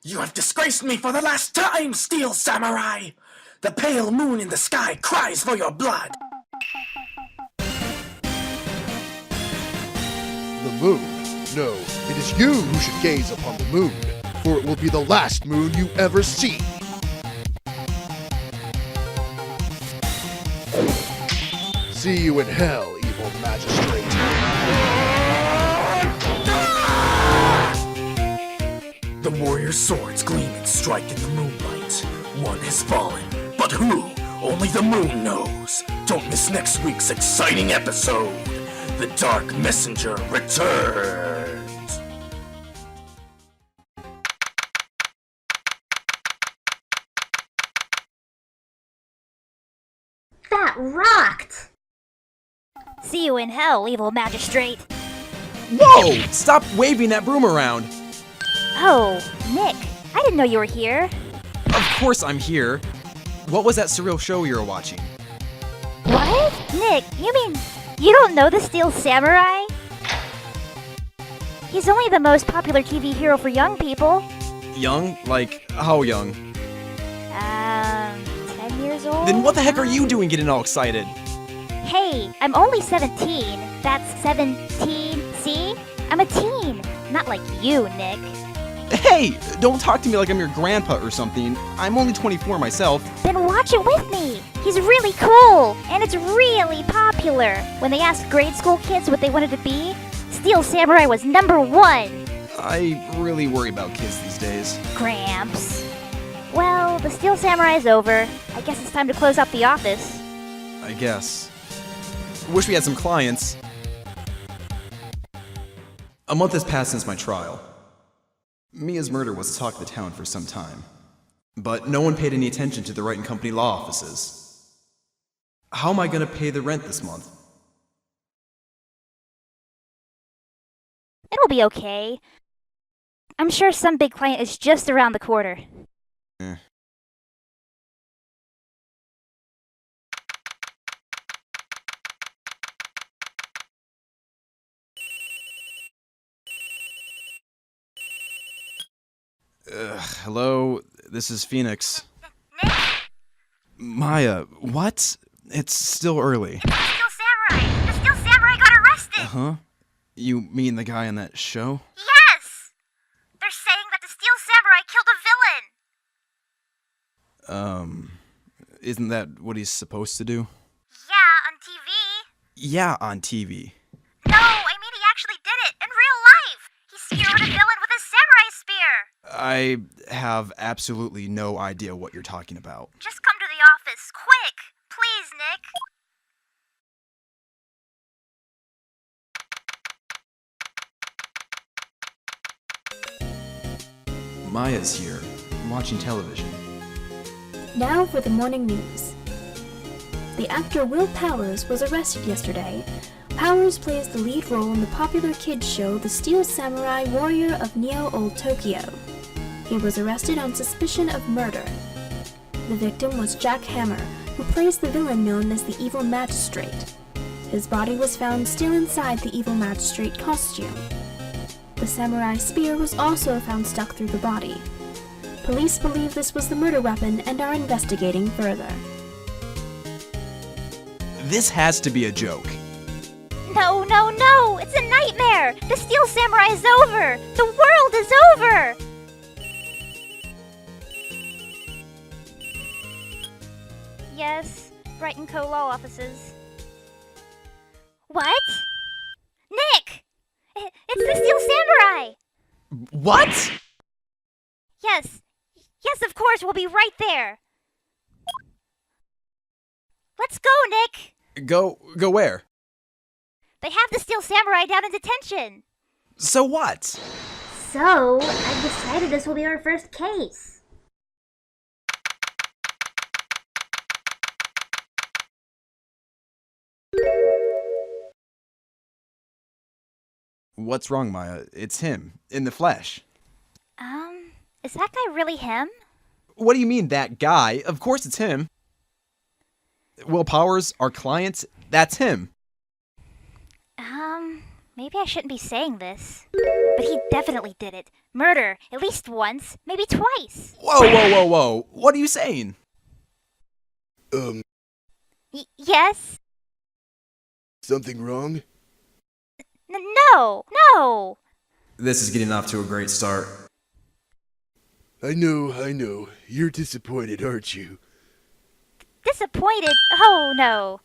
You have disgraced me for the last time, Steel Samurai! The pale moon in the sky cries for your blood! The moon? No, it is you who should gaze upon the moon, for it will be the last moon you ever see. See you in hell, evil magistrate. The warrior's swords gleam and strike in the moonlight. One has fallen, but who? Only the moon knows. Don't miss next week's exciting episode. The Dark Messenger returns. That rocked! See you in hell, evil magistrate. Whoa! Stop waving that broom around! Oh, Nick, I didn't know you were here. Of course I'm here. What was that surreal show you were watching? What? Nick, you mean you don't know the Steel Samurai? He's only the most popular TV hero for young people. Young? Like, how young? 10 years old? Then what the heck are you doing getting all excited? Hey, I'm only 17. That's 17. See? I'm a teen. Not like you, Nick. Hey! Don't talk to me like I'm your grandpa or something. I'm only 24 myself. Then watch it with me. He's really cool, and it's really popular. When they asked grade school kids what they wanted to be, Steel Samurai was #1. I really worry about kids these days. Gramps. Well, the Steel Samurai is over. I guess it's time to close up the office. I guess. Wish we had some clients. A month has passed since my trial. Mia's murder was the talk of the town for some time. But no one paid any attention to the Wright & Company law offices. How am I going to pay the rent this month? It'll be okay. I'm sure some big client is just around the corner. Hello, this is Phoenix. Nick? Maya, what? It's still early. It's the Steel Samurai! The Steel Samurai got arrested! Huh? You mean the guy on that show? Yes! They're saying that the Steel Samurai killed a villain! Isn't that what he's supposed to do? Yeah, on TV. Yeah, on TV. No, I mean he actually did it, in real life! He skewered a villain with a samurai spear! I have absolutely no idea what you're talking about. Just come to the office, quick! Please, Nick. Maya's here, watching television. Now for the morning news. The actor Will Powers was arrested yesterday. Powers plays the lead role in the popular kids show The Steel Samurai Warrior of Neo Old Tokyo. He was arrested on suspicion of murder. The victim was Jack Hammer, who plays the villain known as the Evil Magistrate. His body was found still inside the Evil Magistrate costume. The samurai spear was also found stuck through the body. Police believe this was the murder weapon and are investigating further. This has to be a joke. No, no, no! It's a nightmare! The Steel Samurai is over! The world is over! Yes, Wright & Co. law offices. What? Nick! It's the Steel Samurai! What? Yes, of course, we'll be right there. Let's go, Nick! Go where? They have the Steel Samurai down in detention. So what? So, I've decided this will be our first case. What's wrong, Maya? It's him, in the flesh. Is that guy really him? What do you mean, that guy? Of course it's him. Will Powers, our client, that's him. Maybe I shouldn't be saying this. But he definitely did it. Murder, at least once, maybe twice. Whoa. What are you saying? Yes? Something wrong? No! This is getting off to a great start. I know. You're disappointed, aren't you? Disappointed? Oh no.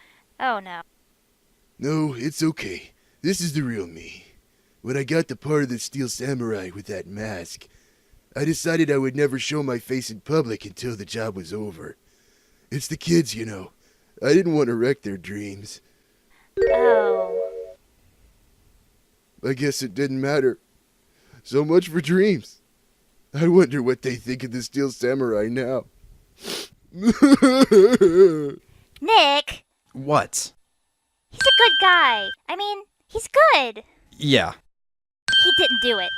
No, it's okay. This is the real me. When I got the part of the Steel Samurai with that mask, I decided I would never show my face in public until the job was over. It's the kids, you know. I didn't want to wreck their dreams. Oh. I guess it didn't matter. So much for dreams. I wonder what they think of the Steel Samurai now. Nick! What? He's a good guy. I mean, he's good. Yeah. He didn't do it.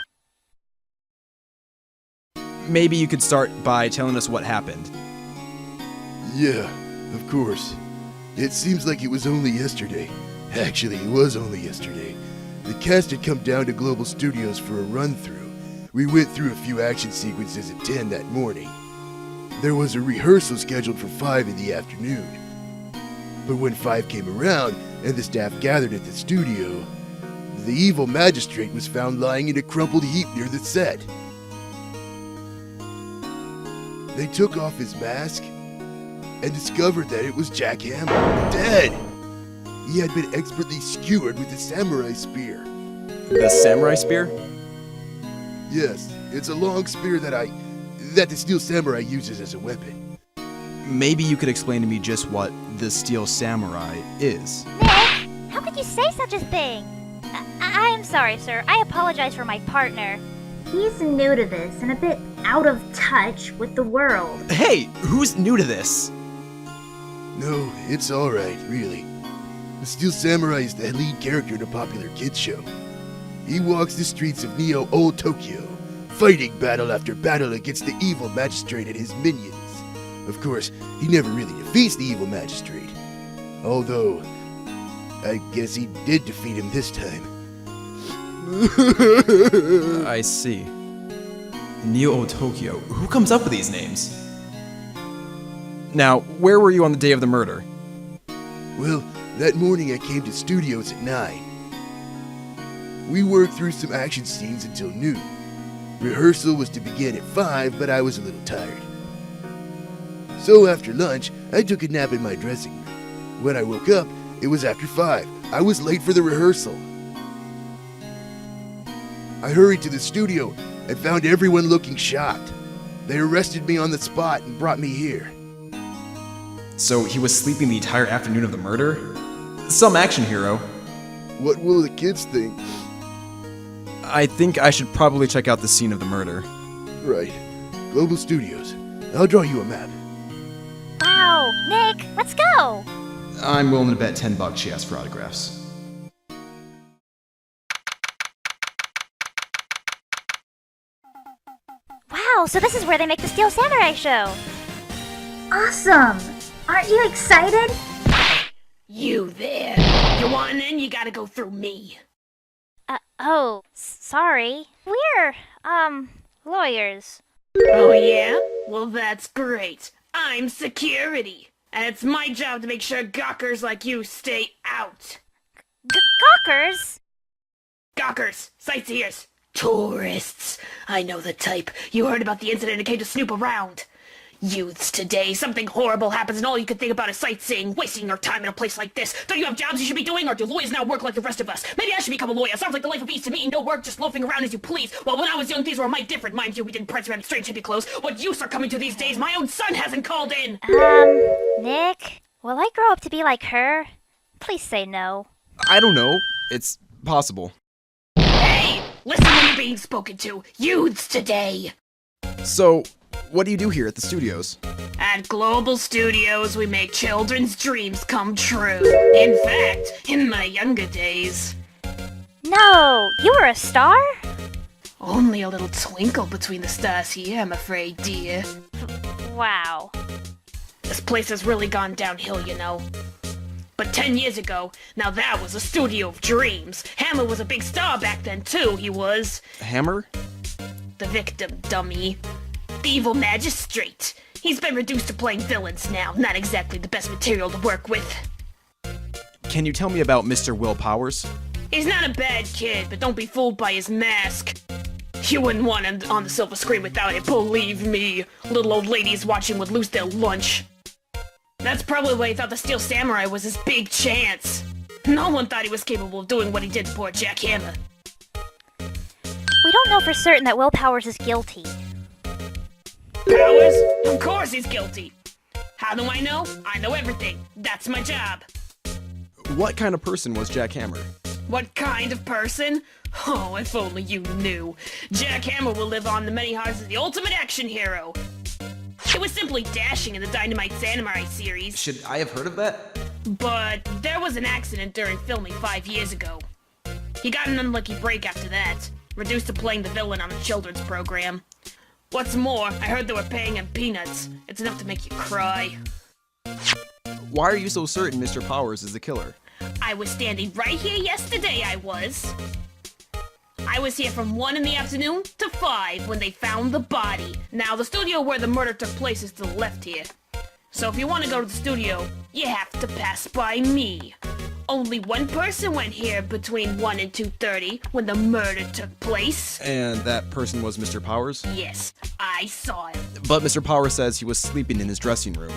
Maybe you could start by telling us what happened. Yeah, of course. It seems like it was only yesterday. Actually, it was only yesterday. The cast had come down to Global Studios for a run-through. We went through a few action sequences at 10 that morning. There was a rehearsal scheduled for 5 in the afternoon. But when 5 came around and the staff gathered at the studio, the evil magistrate was found lying in a crumpled heap near the set. They took off his mask and discovered that it was Jack Hammer, dead. He had been expertly skewered with a samurai spear. The samurai spear? Yes, it's a long spear that the Steel Samurai uses as a weapon. Maybe you could explain to me just what the Steel Samurai is. Nick, how could you say such a thing? I'm sorry, sir. I apologize for my partner. He's new to this and a bit out of touch with the world. Hey, who's new to this? No, it's alright, really. The Steel Samurai is the lead character in a popular kids show. He walks the streets of Neo Old Tokyo, fighting battle after battle against the evil magistrate and his minions. Of course, he never really defeats the evil magistrate. Although, I guess he did defeat him this time. I see. Neo Old Tokyo. Who comes up with these names? Now, where were you on the day of the murder? Well, that morning I came to studios at 9. We worked through some action scenes until noon. Rehearsal was to begin at 5, but I was a little tired. So after lunch, I took a nap in my dressing room. When I woke up, it was after 5. I was late for the rehearsal. I hurried to the studio and found everyone looking shocked. They arrested me on the spot and brought me here. So he was sleeping the entire afternoon of the murder? Some action hero. What will the kids think? I think I should probably check out the scene of the murder. Right. Global Studios. I'll draw you a map. Wow, Nick, let's go! I'm willing to bet $10 she asked for autographs. Wow, so this is where they make the Steel Samurai show. Awesome! Aren't you excited? You there. You want in, you gotta go through me. Sorry. We're, lawyers. Oh yeah? Well, that's great. I'm security. And it's my job to make sure gawkers like you stay out. Gawkers? Gawkers, sightseers, tourists. I know the type. You heard about the incident and came to snoop around. Youths today, something horrible happens and all you can think about is sightseeing, wasting your time in a place like this. Don't you have jobs you should be doing, or do lawyers now work like the rest of us? Maybe I should become a lawyer. Sounds like the life of ease to me. No work, just loafing around as you please. Well, when I was young, things were mighty different. Mind you, we didn't prance around in strange hippie clothes. What youths are coming to these days, my own son hasn't called in. Nick, will I grow up to be like her? Please say no. I don't know. It's possible. Hey, listen when you're being spoken to. Youths today. So, what do you do here at the studios? At Global Studios, we make children's dreams come true. In fact, in my younger days... No, you were a star? Only a little twinkle between the stars here, I'm afraid, dear. Wow. This place has really gone downhill, you know. But 10 years ago, now that was a studio of dreams. Hammer was a big star back then too, he was. Hammer? The victim, dummy. The evil magistrate. He's been reduced to playing villains now, not exactly the best material to work with. Can you tell me about Mr. Will Powers? He's not a bad kid, but don't be fooled by his mask. You wouldn't want him on the silver screen without it, believe me. Little old ladies watching would lose their lunch. That's probably why he thought the Steel Samurai was his big chance. No one thought he was capable of doing what he did to poor Jack Hammer. We don't know for certain that Will Powers is guilty. Powers? Of course he's guilty. How do I know? I know everything. That's my job. What kind of person was Jack Hammer? What kind of person? Oh, if only you knew. Jack Hammer will live on the many hearts as the ultimate action hero. It was simply dashing in the Dynamite Samurai series. Should I have heard of that? But there was an accident during filming 5 years ago. He got an unlucky break after that, reduced to playing the villain on a children's program. What's more, I heard they were paying him peanuts. It's enough to make you cry. Why are you so certain Mr. Powers is the killer? I was standing right here yesterday, I was. I was here from 1 in the afternoon to 5 when they found the body. Now, the studio where the murder took place is to the left here. So if you want to go to the studio, you have to pass by me. Only one person went here between 1 and 2:30 when the murder took place. And that person was Mr. Powers? Yes, I saw him. But Mr. Powers says he was sleeping in his dressing room.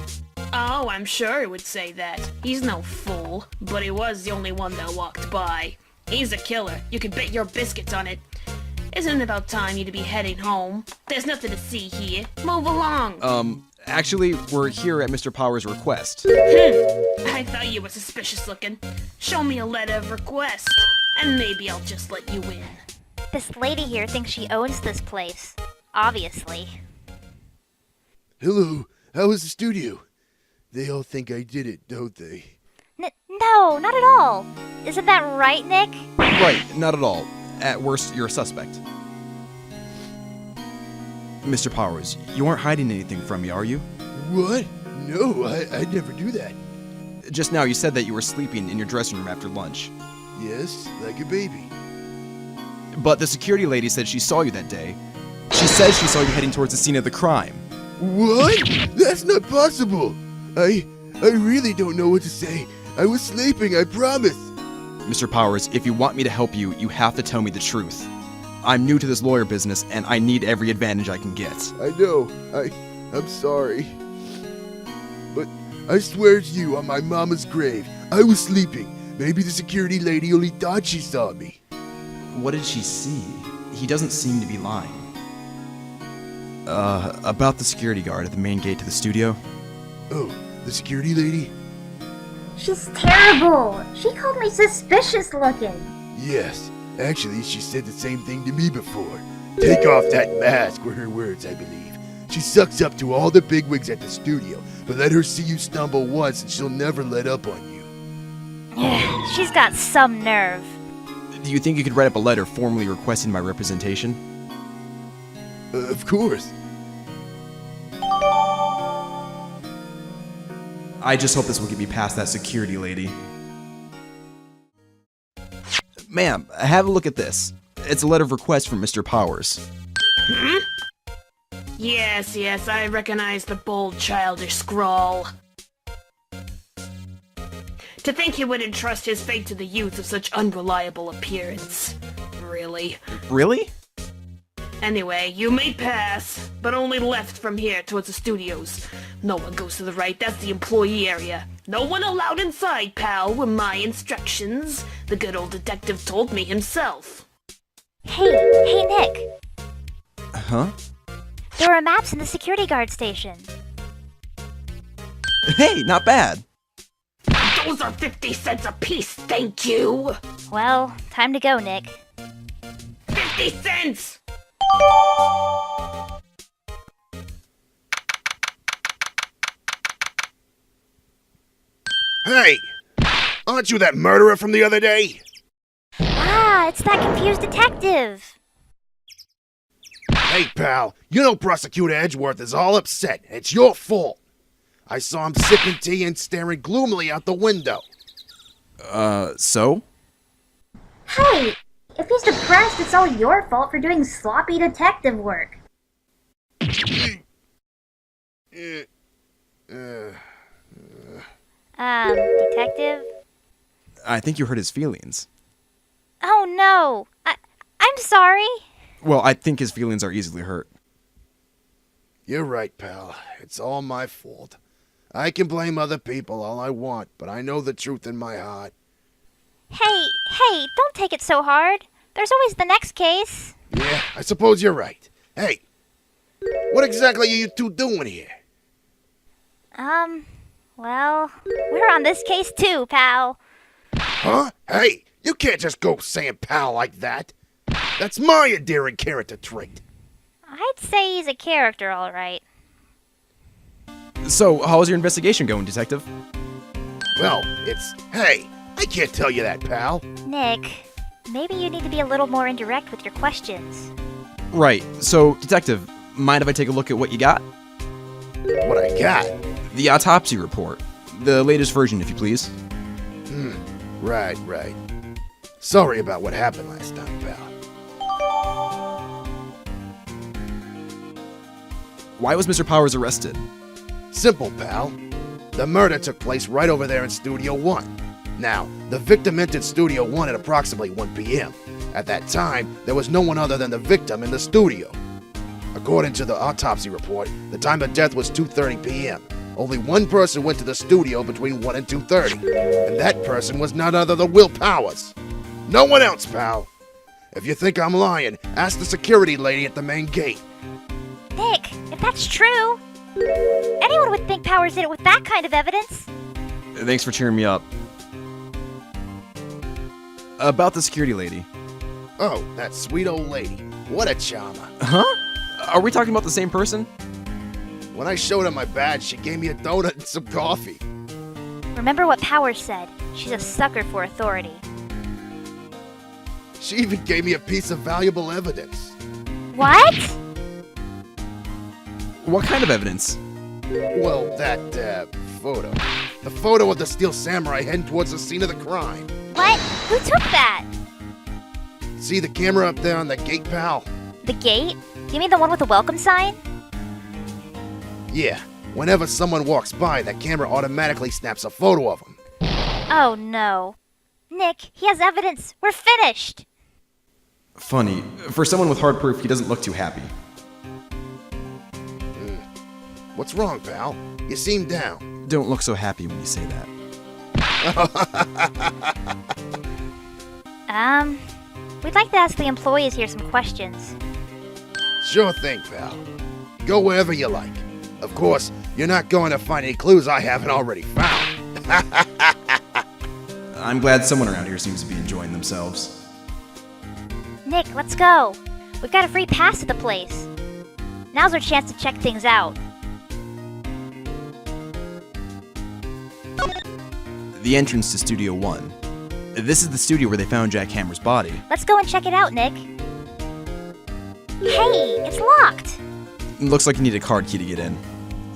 Oh, I'm sure he would say that. He's no fool, but he was the only one that walked by. He's a killer. You can bet your biscuits on it. Isn't it about time you'd be heading home? There's nothing to see here. Move along. Actually, we're here at Mr. Powers' request. I thought you were suspicious looking. Show me a letter of request, and maybe I'll just let you in. This lady here thinks she owns this place. Obviously. Hello, how was the studio? They all think I did it, don't they? No, not at all. Isn't that right, Nick? Right, not at all. At worst, you're a suspect. Mr. Powers, you aren't hiding anything from me, are you? What? No, I'd never do that. Just now you said that you were sleeping in your dressing room after lunch. Yes, like a baby. But the security lady said she saw you that day. She says she saw you heading towards the scene of the crime. What? That's not possible. I really don't know what to say. I was sleeping, I promise. Mr. Powers, if you want me to help you, you have to tell me the truth. I'm new to this lawyer business, and I need every advantage I can get. I know. I'm sorry. But I swear to you on my mama's grave, I was sleeping. Maybe the security lady only thought she saw me. What did she see? He doesn't seem to be lying. About the security guard at the main gate to the studio? Oh, the security lady? She's terrible. She called me suspicious looking. Yes. Actually, she said the same thing to me before. Take off that mask, were her words, I believe. She sucks up to all the bigwigs at the studio, but let her see you stumble once and she'll never let up on you. She's got some nerve. Do you think you could write up a letter formally requesting my representation? Of course. I just hope this will get me past that security lady. Ma'am, have a look at this. It's a letter of request from Mr. Powers. Yes, I recognize the bold, childish scrawl. To think he would entrust his fate to the youth of such unreliable appearance. Really? Really? Anyway, you may pass, but only left from here towards the studios. No one goes to the right, that's the employee area. No one allowed inside, pal, were my instructions. The good old detective told me himself. Hey, Nick. Huh? There are maps in the security guard station. Hey, not bad. Those are 50 cents apiece, thank you! Well, time to go, Nick. 50 cents! Hey! Aren't you that murderer from the other day? Ah, it's that confused detective. Hey, pal, you know Prosecutor Edgeworth is all upset. It's your fault. I saw him sipping tea and staring gloomily out the window. So? Hey, if he's depressed, it's all your fault for doing sloppy detective work. Detective? I think you hurt his feelings. Oh no! I'm sorry. Well, I think his feelings are easily hurt. You're right, pal. It's all my fault. I can blame other people all I want, but I know the truth in my heart. Hey, don't take it so hard. There's always the next case. Yeah, I suppose you're right. Hey, what exactly are you two doing here? Well, we're on this case too, pal. Huh? Hey, you can't just go saying pal like that. That's my endearing character trait. I'd say he's a character, all right. So, how's your investigation going, Detective? Well, hey, I can't tell you that, pal. Nick, maybe you need to be a little more indirect with your questions. Right. So, Detective, mind if I take a look at what you got? What I got? The autopsy report. The latest version, if you please. Right. Sorry about what happened last time, pal. Why was Mr. Powers arrested? Simple, pal. The murder took place right over there in Studio 1. Now, the victim entered Studio 1 at approximately 1 p.m. At that time, there was no one other than the victim in the studio. According to the autopsy report, the time of death was 2:30 p.m. Only one person went to the studio between 1 and 2:30, and that person was none other than Will Powers. No one else, pal. If you think I'm lying, ask the security lady at the main gate. Nick, if that's true, anyone would think Powers did it with that kind of evidence. Thanks for cheering me up. About the security lady. Oh, that sweet old lady. What a charmer. Huh? Are we talking about the same person? When I showed her my badge, she gave me a donut and some coffee. Remember what Powers said. She's a sucker for authority. She even gave me a piece of valuable evidence. What? What kind of evidence? Well, that, photo. The photo of the Steel Samurai heading towards the scene of the crime. What? Who took that? See the camera up there on the gate, pal? The gate? You mean the one with the welcome sign? Yeah. Whenever someone walks by, that camera automatically snaps a photo of them. Oh no. Nick, he has evidence. We're finished. Funny. For someone with hard proof, he doesn't look too happy. What's wrong, pal? You seem down. Don't look so happy when you say that. We'd like to ask the employees here some questions. Sure thing, pal. Go wherever you like. Of course, you're not going to find any clues I haven't already found. I'm glad someone around here seems to be enjoying themselves. Nick, let's go. We've got a free pass to the place. Now's our chance to check things out. The entrance to Studio 1. This is the studio where they found Jack Hammer's body. Let's go and check it out, Nick. Hey, it's locked. Looks like you need a card key to get in.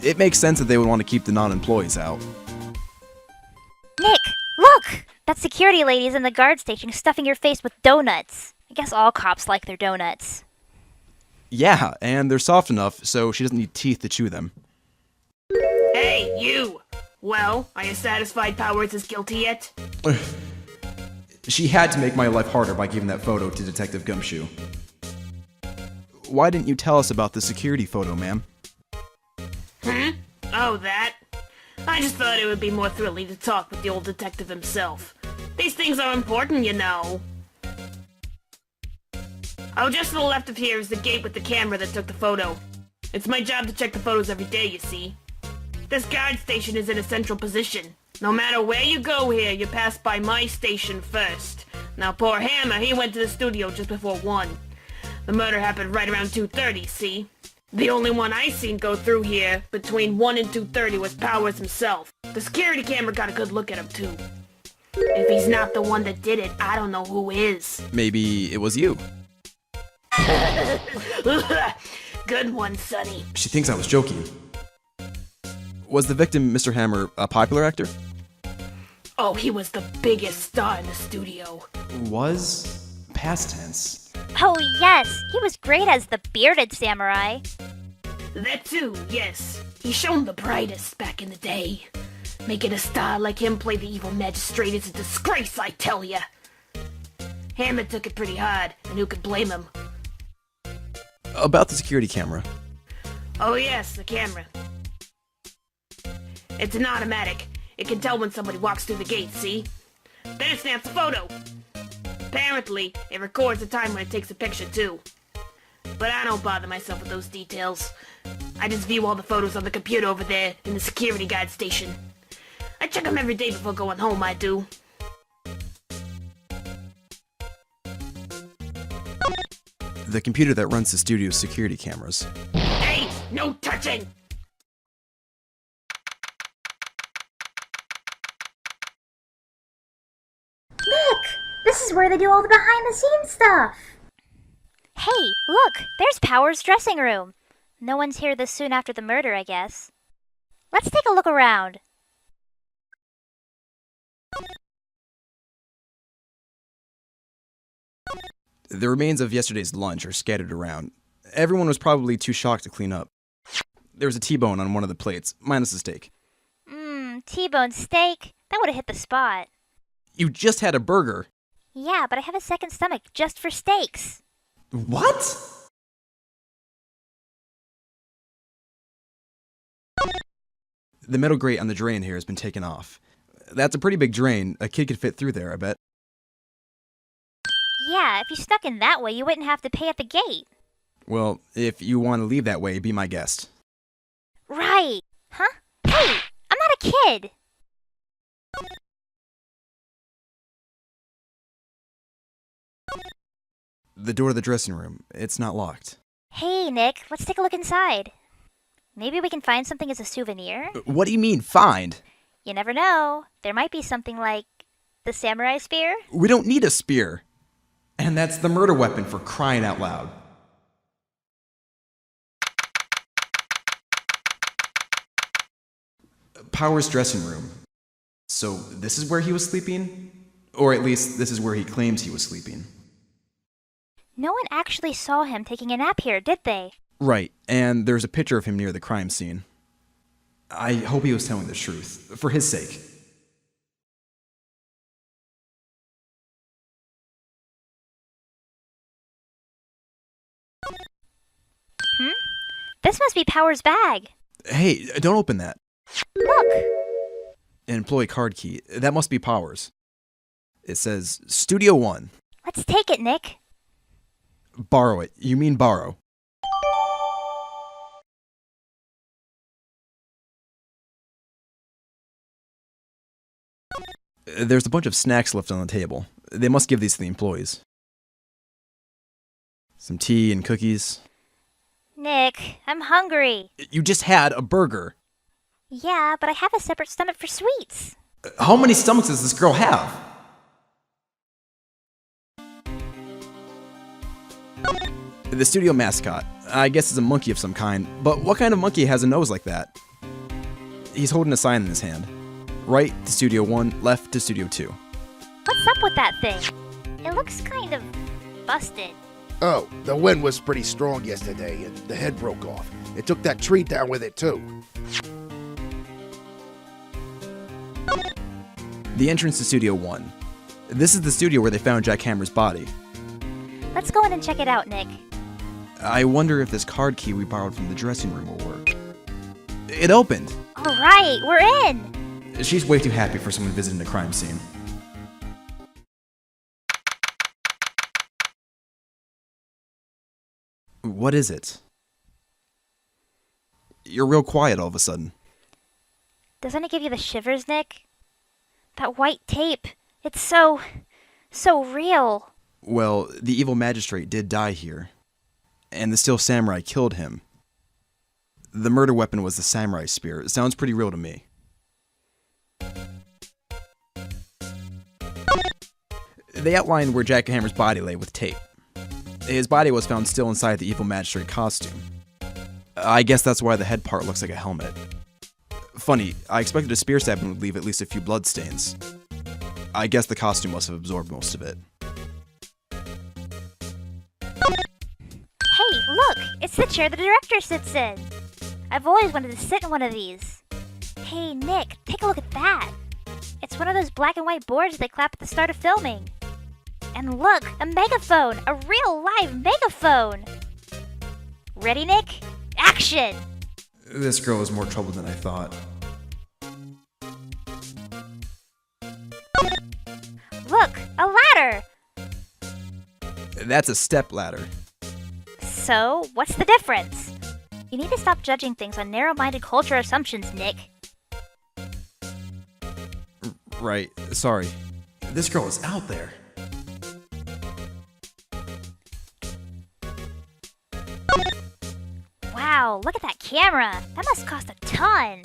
It makes sense that they would want to keep the non-employees out. Nick, look! That security lady's in the guard station stuffing your face with donuts. I guess all cops like their donuts. Yeah, and they're soft enough so she doesn't need teeth to chew them. Hey, you! Well, are you satisfied Powers is guilty yet? She had to make my life harder by giving that photo to Detective Gumshoe. Why didn't you tell us about the security photo, ma'am? Oh, that? I just thought it would be more thrilling to talk with the old detective himself. These things are important, you know. Oh, just to the left of here is the gate with the camera that took the photo. It's my job to check the photos every day, you see. This guard station is in a central position. No matter where you go here, you pass by my station first. Now, poor Hammer, he went to the studio just before 1. The murder happened right around 2:30, see? The only one I seen go through here between 1 and 2:30 was Powers himself. The security camera got a good look at him, too. If he's not the one that did it, I don't know who is. Maybe it was you. Good one, Sonny. She thinks I was joking. Was the victim, Mr. Hammer, a popular actor? Oh, he was the biggest star in the studio. Was? Past tense. Oh, yes, he was great as the bearded samurai. That too, yes. He shone the brightest back in the day. Making a star like him play the evil magistrate is a disgrace, I tell ya. Hammond took it pretty hard, and who could blame him? About the security camera. Oh yes, the camera. It's an automatic. It can tell when somebody walks through the gate, see? Then it snaps a photo. Apparently, it records the time when it takes a picture, too. But I don't bother myself with those details. I just view all the photos on the computer over there in the security guard station. I check them every day before going home, I do. The computer that runs the studio's security cameras. Hey, no touching! Nick! This is where they do all the behind-the-scenes stuff! Hey, look, there's Power's dressing room. No one's here this soon after the murder, I guess. Let's take a look around. The remains of yesterday's lunch are scattered around. Everyone was probably too shocked to clean up. There was a T-bone on one of the plates, minus the steak. T-bone steak? That would have hit the spot. You just had a burger. Yeah, but I have a second stomach just for steaks. What? The metal grate on the drain here has been taken off. That's a pretty big drain. A kid could fit through there, I bet. Yeah, if you snuck in that way, you wouldn't have to pay at the gate. Well, if you want to leave that way, be my guest. Right. Huh? Hey, I'm not a kid. The door to the dressing room. It's not locked. Hey, Nick, let's take a look inside. Maybe we can find something as a souvenir? What do you mean, find? You never know. There might be something like the samurai spear. We don't need a spear. And that's the murder weapon, for crying out loud. Power's dressing room. So this is where he was sleeping? Or at least this is where he claims he was sleeping. No one actually saw him taking a nap here, did they? Right, and there's a picture of him near the crime scene. I hope he was telling the truth, for his sake. This must be Power's bag. Hey, don't open that. Look! An employee card key. That must be Power's. It says, Studio 1. Let's take it, Nick. Borrow it. You mean borrow. There's a bunch of snacks left on the table. They must give these to the employees. Some tea and cookies. Nick, I'm hungry. You just had a burger. Yeah, but I have a separate stomach for sweets. How many stomachs does this girl have? The studio mascot. I guess it's a monkey of some kind, but what kind of monkey has a nose like that? He's holding a sign in his hand. Right to Studio 1, left to Studio 2. What's up with that thing? It looks kind of busted. Oh, the wind was pretty strong yesterday, and the head broke off. It took that tree down with it, too. The entrance to Studio 1. This is the studio where they found Jack Hammer's body. Let's go in and check it out, Nick. I wonder if this card key we borrowed from the dressing room will work. It opened! All right, we're in! She's way too happy for someone visiting a crime scene. What is it? You're real quiet all of a sudden. Doesn't it give you the shivers, Nick? That white tape, it's so real. Well, the evil magistrate did die here, and the steel samurai killed him. The murder weapon was the samurai spear. It sounds pretty real to me. They outlined where Jack Hammer's body lay with tape. His body was found still inside the evil magistrate costume. I guess that's why the head part looks like a helmet. Funny, I expected a spear stabbing would leave at least a few blood stains. I guess the costume must have absorbed most of it. Hey, look! It's the chair the director sits in! I've always wanted to sit in one of these. Hey, Nick, take a look at that! It's one of those black and white boards they clap at the start of filming. And look, a megaphone! A real live megaphone! Ready, Nick? Action! This girl is more trouble than I thought. Look, a ladder! That's a step ladder. So, what's the difference? You need to stop judging things on narrow-minded culture assumptions, Nick. Right, sorry. This girl is out there. Wow, look at that camera! That must cost a ton!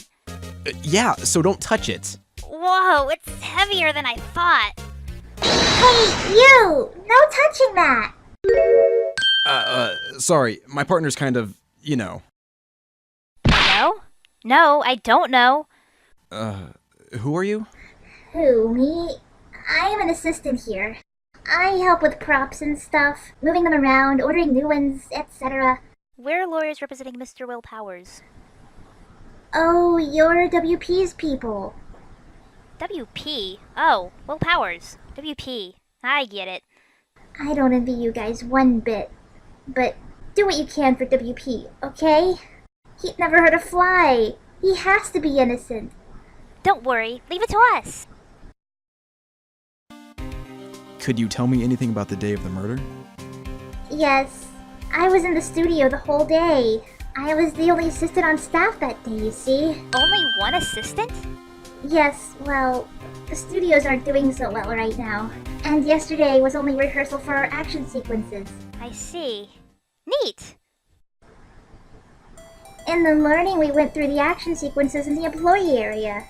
Yeah, so don't touch it. Whoa, it's heavier than I thought! Hey, you! No touching that! Sorry, my partner's kind of, you know. No? No, I don't know. Who are you? Who, me? I am an assistant here. I help with props and stuff, moving them around, ordering new ones, etc. We're lawyers representing Mr. Will Powers. Oh, you're WP's people. WP? Oh, Will Powers. WP. I get it. I don't envy you guys one bit. But do what you can for WP, okay? He'd never hurt a fly. He has to be innocent. Don't worry, leave it to us. Could you tell me anything about the day of the murder? Yes, I was in the studio the whole day. I was the only assistant on staff that day, you see. Only one assistant? Yes, well, the studios aren't doing so well right now. And yesterday was only rehearsal for our action sequences. I see. Neat! In the morning, we went through the action sequences in the employee area.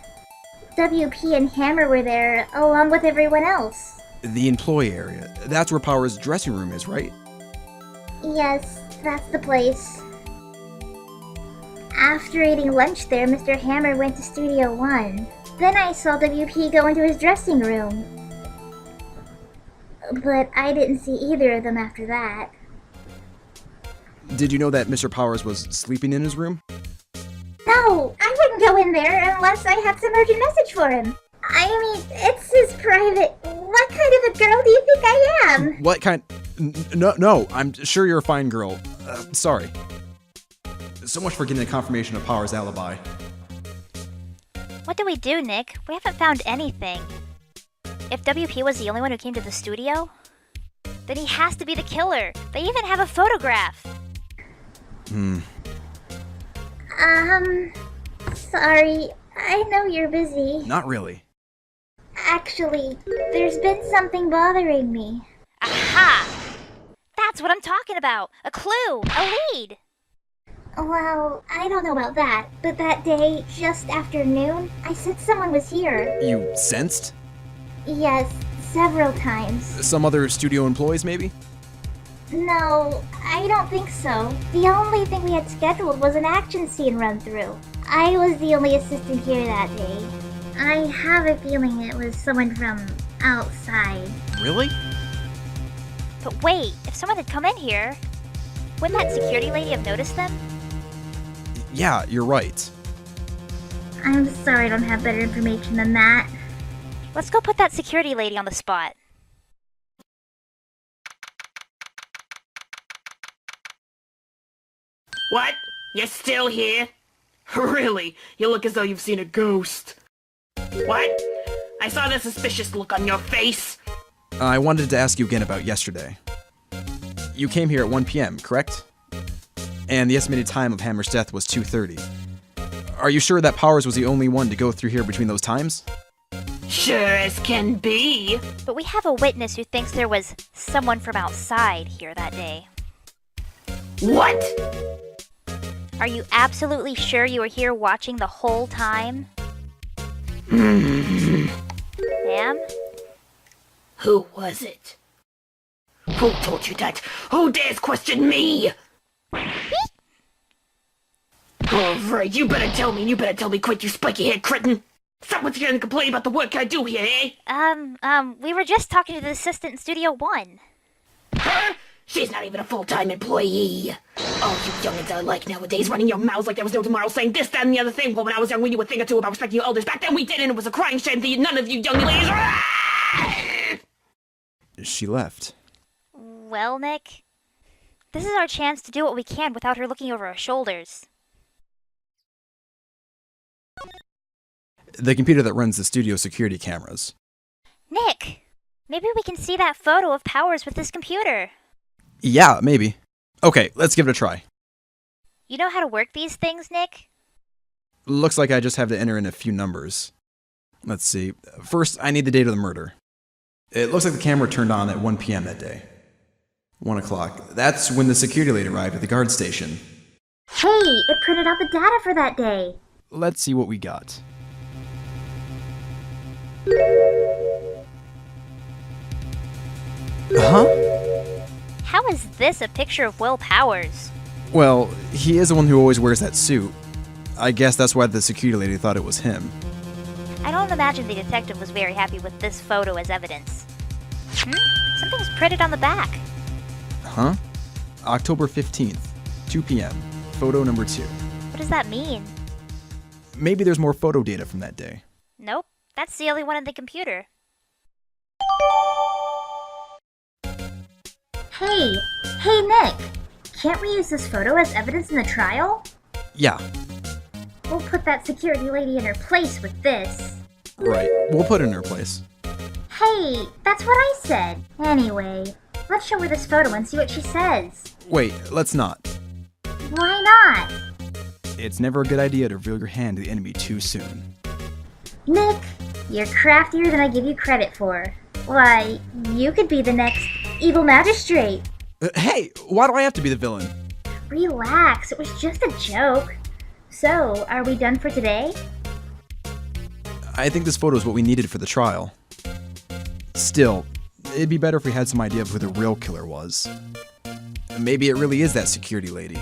WP and Hammer were there, along with everyone else. The employee area. That's where Power's dressing room is, right? Yes, that's the place. After eating lunch there, Mr. Hammer went to Studio 1. Then I saw WP go into his dressing room. But I didn't see either of them after that. Did you know that Mr. Powers was sleeping in his room? No, I wouldn't go in there unless I had some urgent message for him. I mean, it's his private... What kind of a girl do you think I am? What kind... No, I'm sure you're a fine girl. Sorry. So much for getting a confirmation of Power's alibi. What do we do, Nick? We haven't found anything. If WP was the only one who came to the studio, then he has to be the killer. They even have a photograph. Sorry. I know you're busy. Not really. Actually, there's been something bothering me. Aha! That's what I'm talking about! A clue! A lead! Well, I don't know about that, but that day, just after noon, I said someone was here. You sensed? Yes, several times. Some other studio employees, maybe? No, I don't think so. The only thing we had scheduled was an action scene run-through. I was the only assistant here that day. I have a feeling it was someone from outside. Really? But wait, if someone had come in here, wouldn't that security lady have noticed them? Yeah, you're right. I'm sorry I don't have better information than that. Let's go put that security lady on the spot. What? You're still here? Really? You look as though you've seen a ghost. What? I saw the suspicious look on your face. I wanted to ask you again about yesterday. You came here at 1 p.m., correct? And the estimated time of Hammer's death was 2:30. Are you sure that Powers was the only one to go through here between those times? Sure as can be. But we have a witness who thinks there was someone from outside here that day. What? Are you absolutely sure you were here watching the whole time? Ma'am? Who was it? Who told you that? Who dares question me? Alright, you better tell me quick, you spiky-haired cretin! Someone's here and complain about the work I do here, eh? We were just talking to the assistant in Studio 1. Her? She's not even a full-time employee. All you youngins are like nowadays, running your mouths like there was no tomorrow, saying this, that, and the other thing. Well, when I was young, we knew a thing or two about respecting your elders. Back then we didn't, and it was a crying shame that none of you young ladies... She left. Well, Nick, this is our chance to do what we can without her looking over our shoulders. The computer that runs the studio security cameras. Nick, maybe we can see that photo of Powers with this computer. Yeah, maybe. Okay, let's give it a try. You know how to work these things, Nick? Looks like I just have to enter in a few numbers. Let's see. First, I need the date of the murder. It looks like the camera turned on at 1 p.m. that day. 1 o'clock. That's when the security lady arrived at the guard station. Hey, it printed out the data for that day. Let's see what we got. Huh? How is this a picture of Will Powers? Well, he is the one who always wears that suit. I guess that's why the security lady thought it was him. I don't imagine the detective was very happy with this photo as evidence. Something's printed on the back. Huh? October 15th, 2 p.m. Photo number 2. What does that mean? Maybe there's more photo data from that day. Nope, that's the only one in the computer. Hey, Nick. Can't we use this photo as evidence in the trial? Yeah, We'll put that security lady in her place with this. right. We'll put it in her place. Hey, that's what I said. Anyway, let's show her this photo and see what she says. Wait, let's not. Why not? It's never a good idea to reveal your hand to the enemy too soon. Nick, you're craftier than I give you credit for. Why, you could be the next evil magistrate. Hey, why do I have to be the villain? Relax, it was just a joke. So, are we done for today? I think this photo is what we needed for the trial. Still, it'd be better if we had some idea of who the real killer was. Maybe it really is that security lady.